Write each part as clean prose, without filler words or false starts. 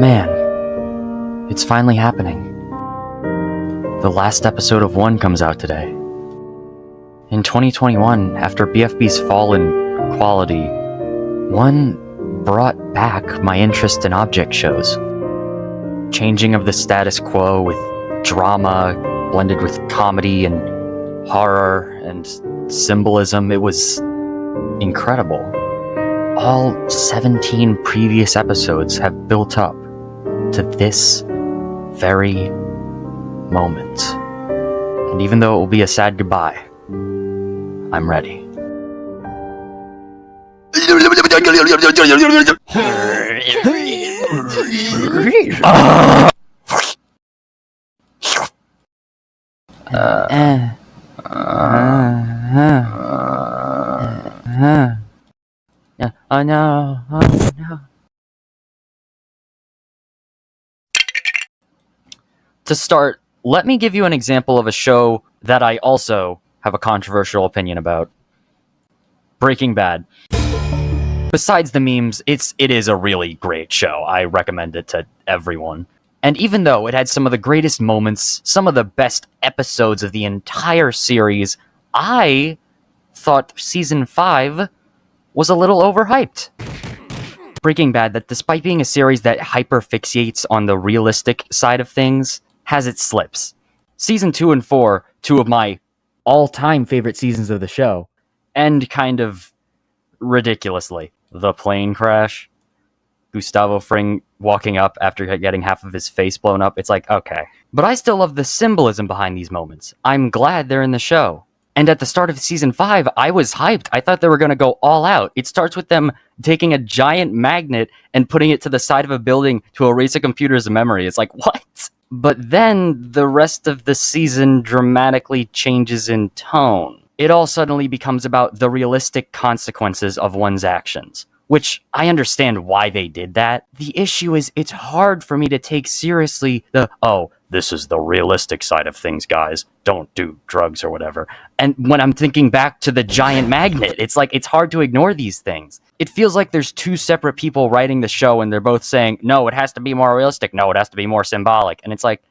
Man, it's finally happening. The last episode of One comes out today. In 2021, after BFB's fall in quality, One brought back my interest in object shows. Changing of the status quo with drama blended with comedy and horror and symbolism. It was incredible. All 17 previous episodes have built up to this very moment. And even though it will be a sad goodbye, I'm ready. Oh no, oh no. To start, let me give you an example of a show that I also have a controversial opinion about. Breaking Bad. Besides the memes, it is a really great show. I recommend it to everyone. And even though it had some of the greatest moments, some of the best episodes of the entire series, I thought Season 5 was a little overhyped. Breaking Bad, that despite being a series that hyper-fixates on the realistic side of things, has its slips. Season 2 and 4, two of my all-time favorite seasons of the show, end kind of ridiculously. The plane crash, Gustavo Fring walking up after getting half of his face blown up, it's like, okay. But I still love the symbolism behind these moments. I'm glad they're in the show. And at the start of Season 5, I was hyped. I thought they were going to go all out. It starts with them taking a giant magnet and putting it to the side of a building to erase a computer's memory. It's like, what? But then the rest of the season dramatically changes in tone. It all suddenly becomes about the realistic consequences of one's actions, which I understand why they did that. The issue is it's hard for me to take seriously this is the realistic side of things, guys. Don't do drugs or whatever. And when I'm thinking back to the giant magnet, it's like, it's hard to ignore these things. It feels like there's two separate people writing the show and they're both saying, no, it has to be more realistic. No, it has to be more symbolic. And it's like,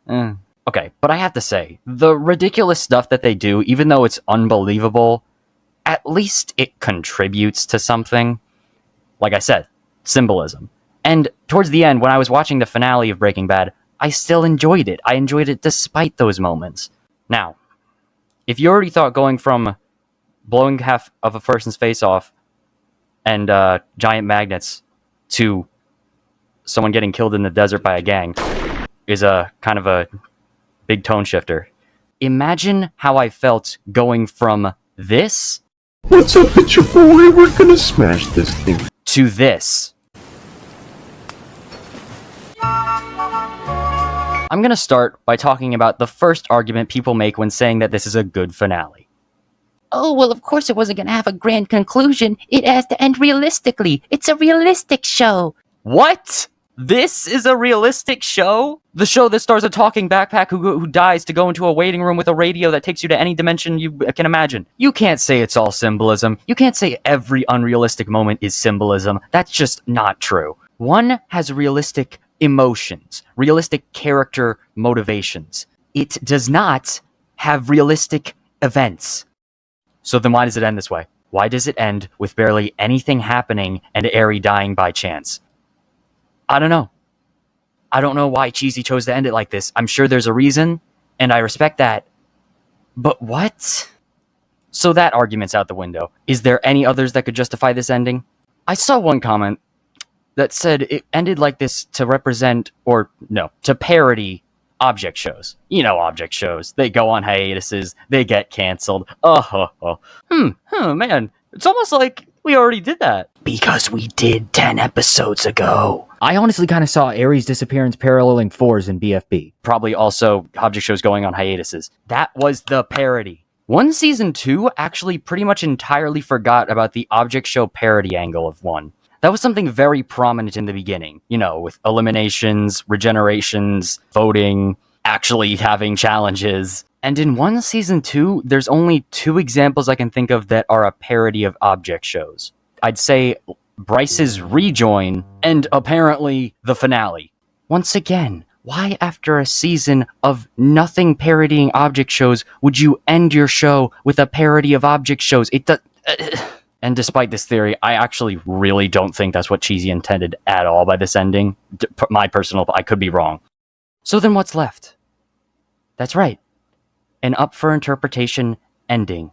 okay. But I have to say, the ridiculous stuff that they do, even though it's unbelievable, at least it contributes to something. Like I said, symbolism. And towards the end, when I was watching the finale of Breaking Bad, I still enjoyed it. I enjoyed it despite those moments. Now, if you already thought going from blowing half of a person's face off and giant magnets to someone getting killed in the desert by a gang is a kind of a big tone shifter, imagine how I felt going from this... What's up, it's your boy? We're gonna smash this thing. ...to this. I'm going to start by talking about the first argument people make when saying that this is a good finale. Oh, well, of course it wasn't going to have a grand conclusion. It has to end realistically. It's a realistic show. What? This is a realistic show? The show that stars a talking backpack who dies to go into a waiting room with a radio that takes you to any dimension you can imagine. You can't say it's all symbolism. You can't say every unrealistic moment is symbolism. That's just not true. One has realistic emotions, realistic character motivations. It does not have realistic events. So then why does it end this way? Why does it end with barely anything happening and Arie dying by chance? I don't know. I don't know why Cheesy chose to end it like this. I'm sure there's a reason, and I respect that. But what? So that argument's out the window. Is there any others that could justify this ending? I saw one comment that said it ended like this to represent, or no, to parody object shows. You know object shows. They go on hiatuses, they get canceled. Man, it's almost like we already did that. Because we did 10 episodes ago. I honestly kind of saw Arie's disappearance paralleling 4's in BFB. Probably also object shows going on hiatuses. That was the parody. One Season 2 actually pretty much entirely forgot about the object show parody angle of One. That was something very prominent in the beginning, you know, with eliminations, regenerations, voting, actually having challenges. And in One Season 2, there's only 2 examples I can think of that are a parody of object shows. I'd say Bryce's rejoin, and apparently the finale. Once again, why after a season of nothing parodying object shows would you end your show with a parody of object shows? It does. And despite this theory, I actually really don't think that's what Cheesy intended at all by this ending. I could be wrong. So then what's left? That's right. An up for interpretation ending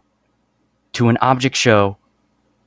to an object show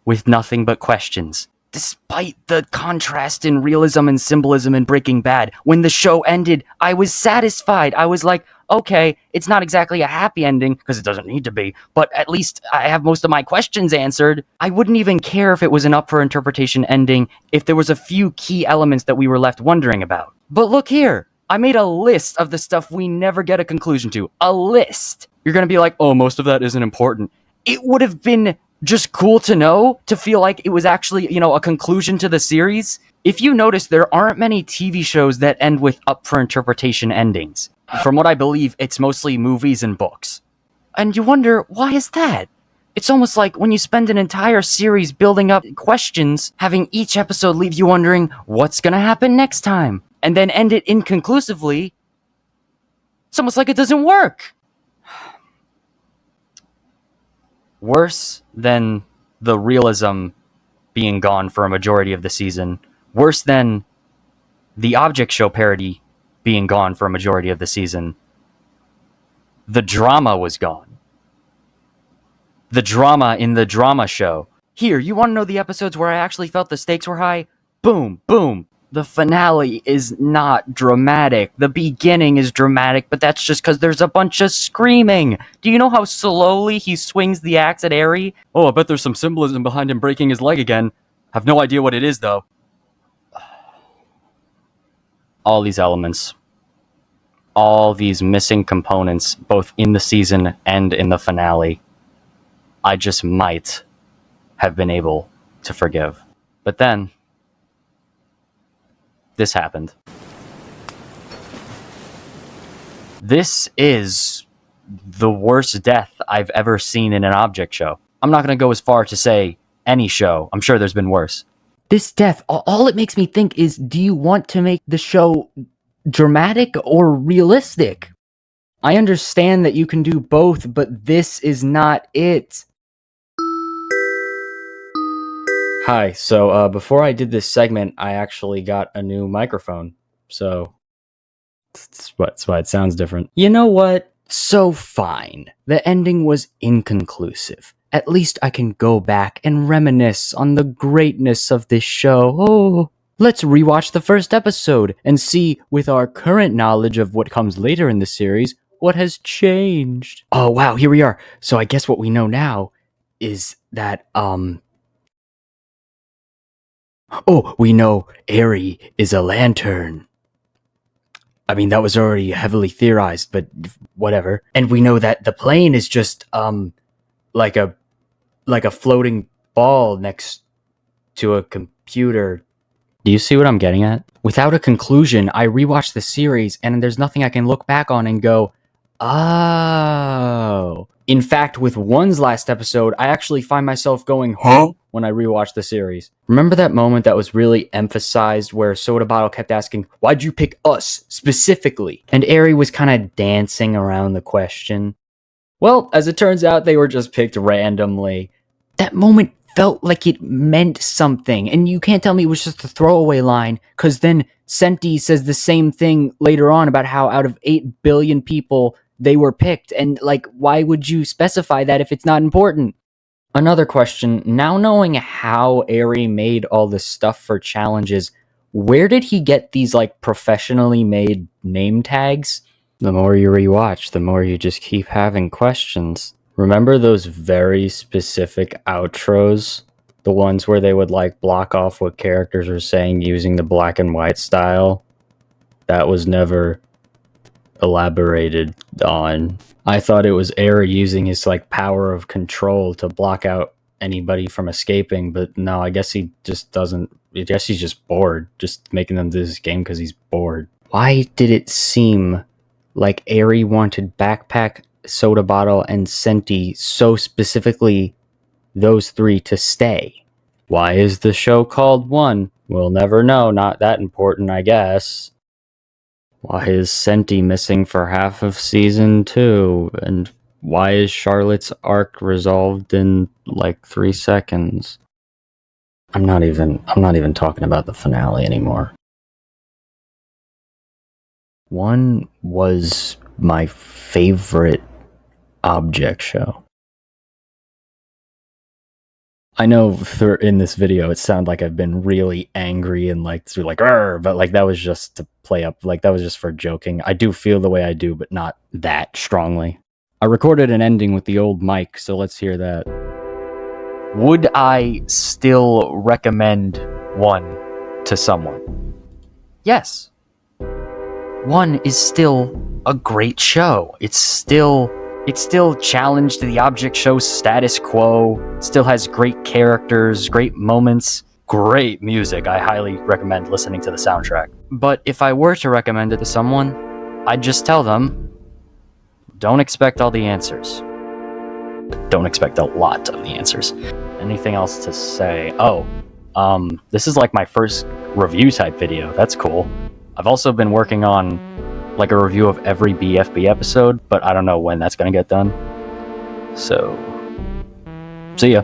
with nothing but questions. Despite the contrast in realism and symbolism in Breaking Bad, when the show ended, I was satisfied. I was like, okay, it's not exactly a happy ending, because it doesn't need to be, but at least I have most of my questions answered. I wouldn't even care if it was an up for interpretation ending if there was a few key elements that we were left wondering about. But look here, I made a list of the stuff we never get a conclusion to. A list. You're gonna be like, oh, most of that isn't important. It would have been just cool to know, to feel like it was actually, a conclusion to the series. If you notice, there aren't many TV shows that end with up for interpretation endings. From what I believe, it's mostly movies and books. And you wonder, why is that? It's almost like when you spend an entire series building up questions, having each episode leave you wondering what's gonna happen next time, and then end it inconclusively. It's almost like it doesn't work. Worse than the realism being gone for a majority of the season. Worse than the object show parody being gone for a majority of the season. The drama was gone. The drama in the drama show. Here, you want to know the episodes where I actually felt the stakes were high? Boom, boom. The finale is not dramatic. The beginning is dramatic, but that's just because there's a bunch of screaming. Do you know how slowly he swings the axe at Arie? Oh, I bet there's some symbolism behind him breaking his leg again. Have no idea what it is, though. All these elements. All these missing components, both in the season and in the finale, I just might have been able to forgive. But then this happened. This is the worst death I've ever seen in an object show. I'm not going to go as far to say any show. I'm sure there's been worse. This death, all it makes me think is, do you want to make the show dramatic or realistic? I understand that you can do both, but this is not it. Hi, so before I did this segment, I actually got a new microphone, so that's why it sounds different. You know what? So fine. The ending was inconclusive. At least I can go back and reminisce on the greatness of this show. Oh, let's rewatch the first episode and see, with our current knowledge of what comes later in the series, what has changed. Oh wow, here we are. So I guess what we know now is that, oh, we know Arie is a lantern. I mean, that was already heavily theorized, but whatever. And we know that the plane is just, like a floating ball next to a computer. Do you see what I'm getting at? Without a conclusion, I rewatched the series, and there's nothing I can look back on and go, oh. In fact, with One's last episode, I actually find myself going, huh? When I rewatch the series. Remember that moment that was really emphasized where Soda Bottle kept asking, why'd you pick us specifically? And Arie was kind of dancing around the question. Well, as it turns out, they were just picked randomly. That moment felt like it meant something, and you can't tell me it was just a throwaway line, because then Senti says the same thing later on about how out of 8 billion people, they were picked, and like, why would you specify that if it's not important? Another question, now knowing how Arie made all this stuff for challenges, where did he get these like professionally made name tags? The more you rewatch, the more you just keep having questions. Remember those very specific outros? The ones where they would like block off what characters were saying using the black and white style? That was never elaborated on. I thought it was Arie using his like power of control to block out anybody from escaping, but no, I guess he just doesn't. I guess he's just bored, just making them do this game because he's bored. Why did it seem like Arie wanted Backpack, Soda Bottle, and Senti so specifically those three to stay? Why is the show called One? We'll never know, not that important, I guess. Why is Senti missing for half of season 2? And why is Charlotte's arc resolved in like 3 seconds? I'm not even talking about the finale anymore. One was my favorite object show. I know in this video it sounded like I've been really angry and like through like "Arr," but like that was just to play up, like that was just for joking. I do feel the way I do, but not that strongly. I recorded an ending with the old mic, so let's hear that. Would I still recommend One to someone? Yes. One is still a great show. It's still challenged the object show status quo. It still has great characters, great moments, great music. I highly recommend listening to the soundtrack. But if I were to recommend it to someone, I'd just tell them, don't expect all the answers. Don't expect a lot of the answers. Anything else to say? This is like my first review type video. That's cool. I've also been working on like a review of every BFB episode, but I don't know when that's gonna get done. So, see ya.